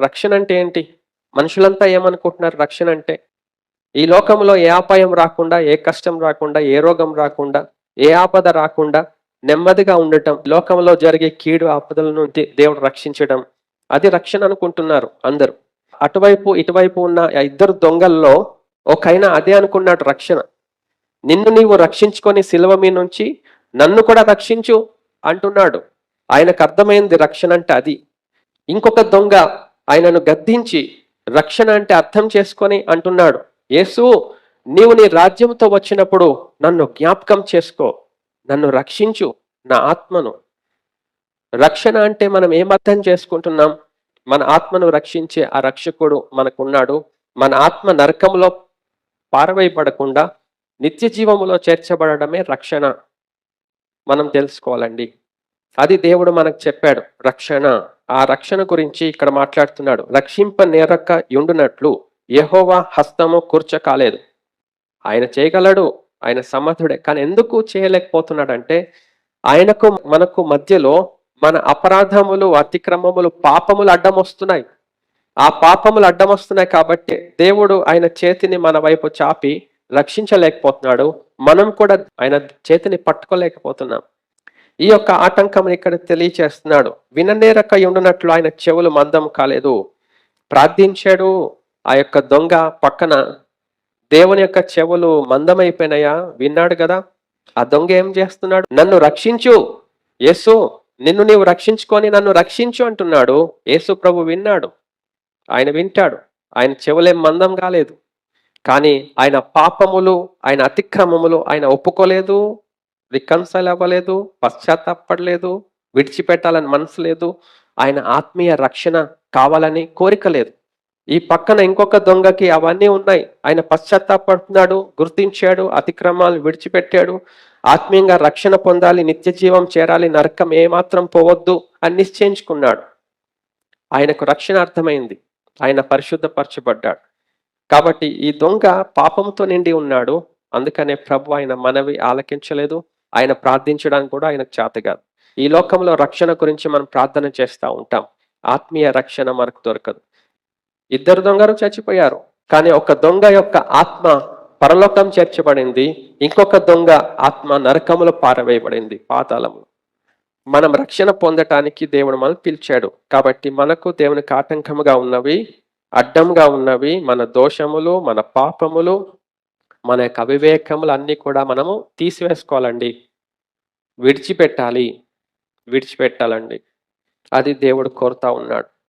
రక్షణ అంటే ఏంటి? మనుషులంతా ఏమనుకుంటున్నారు రక్షణ అంటే? ఈ లోకంలో ఏ అపాయం రాకుండా, ఏ కష్టం రాకుండా, ఏ రోగం రాకుండా, ఏ ఆపద రాకుండా నెమ్మదిగా ఉండటం, లోకంలో జరిగే కీడు ఆపదల నుండి దేవుడు రక్షించడం, అది రక్షణ అనుకుంటున్నారు అందరూ. అటువైపు ఇటువైపు ఉన్న ఆ ఇద్దరు దొంగల్లో ఒకైన అదే అనుకున్నాడు రక్షణ. నిన్ను నీవు రక్షించుకొని శిలువ మీద నుంచి నన్ను కూడా రక్షించు అంటున్నాడు. ఆయనకు అర్థమైంది రక్షణ అంటే అది. ఇంకొక దొంగ ఆయనను గద్దించి రక్షణ అంటే అర్థం చేసుకొని అంటున్నాడు, యేసు నీవు నీ రాజ్యంతో వచ్చినప్పుడు నన్ను జ్ఞాపకం చేసుకో, నన్ను రక్షించు, నా ఆత్మను. రక్షణ అంటే మనం ఏం అర్థం చేసుకుంటున్నాం? మన ఆత్మను రక్షించే ఆ రక్షకుడు మనకున్నాడు. మన ఆత్మ నరకంలో పారవేయబడకుండా నిత్య జీవములో చేర్చబడమే రక్షణ. మనం తెలుసుకోవాలండి. అది దేవుడు మనకు చెప్పాడు రక్షణ. ఆ రక్షణ గురించి ఇక్కడ మాట్లాడుతున్నాడు. రక్షింప నేరక యుండునట్లు యెహోవా హస్తము కూర్చకాలేదు. ఆయన చేయగలడు, ఆయన సమర్థుడే. కానీ ఎందుకు చేయలేకపోతున్నాడంటే ఆయనకు మనకు మధ్యలో మన అపరాధములు, అతిక్రమములు, పాపములు అడ్డం వస్తున్నాయి. ఆ పాపములు అడ్డం వస్తున్నాయి కాబట్టి దేవుడు ఆయన చేతిని మన వైపు చాపి రక్షించలేకపోతున్నాడు. మనం కూడా ఆయన చేతిని పట్టుకోలేకపోతున్నాం. ఈ యొక్క ఆటంకం ఇక్కడ తెలియచేస్తున్నాడు. విననేరక ఉండునట్లు ఆయన చెవులు మందం కాలేదు. ప్రార్థించాడు. ఆ యొక్క దొంగ పక్కన దేవుని యొక్క చెవులు మందమైపోయినాయా? విన్నాడు కదా. ఆ దొంగ ఏం చేస్తున్నాడు? నన్ను రక్షించు యేసు, నిన్ను నీవు రక్షించుకొని నన్ను రక్షించు అంటున్నాడు. యేసు ప్రభు విన్నాడు. ఆయన వింటాడు. ఆయన చెవులేం మందం కాలేదు. కానీ ఆయన పాపములు, ఆయన అతిక్రమములు ఆయన ఒప్పుకోలేదు, రికన్సైల్ అవ్వలేదు, పశ్చాత్తాపడలేదు, విడిచిపెట్టాలని మనసు లేదు. ఆయన ఆత్మీయ రక్షణ కావాలని కోరిక లేదు. ఈ పక్కన ఇంకొక దొంగకి అవన్నీ ఉన్నాయి. ఆయన పశ్చాత్తాపడుతున్నాడు, గుర్తించాడు, అతిక్రమాలు విడిచిపెట్టాడు, ఆత్మీయంగా రక్షణ పొందాలి, నిత్య జీవం చేరాలి, నరకం ఏమాత్రం పోవద్దు అని నిశ్చయించుకున్నాడు. ఆయనకు రక్షణ అర్థమైంది. ఆయన పరిశుద్ధపరచబడ్డాడు. కాబట్టి ఈ దొంగ పాపంతో నిండి ఉన్నాడు. అందుకనే ప్రభు ఆయన మనవి ఆలకించలేదు. ఆయన ప్రార్థించడానికి కూడా ఆయనకు చేత కాదు. ఈ లోకంలో రక్షణ గురించి మనం ప్రార్థన చేస్తూ ఉంటాం. ఆత్మీయ రక్షణ మనకు దొరకదు. ఇద్దరు దొంగలు చచ్చిపోయారు. కానీ ఒక దొంగ యొక్క ఆత్మ పరలోకం చేర్చబడింది. ఇంకొక దొంగ ఆత్మ నరకములో పారవేయబడింది, పాతాళములో. మనం రక్షణ పొందటానికి దేవుడు మనల్ని పిలిచాడు. కాబట్టి మనకు దేవునికి ఆటంకముగా ఉన్నవి, అడ్డంగా ఉన్నవి మన దోషములు, మన పాపములు, మన యొక్క అవివేకములు అన్నీ కూడా మనము తీసివేసుకోవాలండి. విడిచిపెట్టాలండి. అది దేవుడు కోరుతా ఉన్నాడు.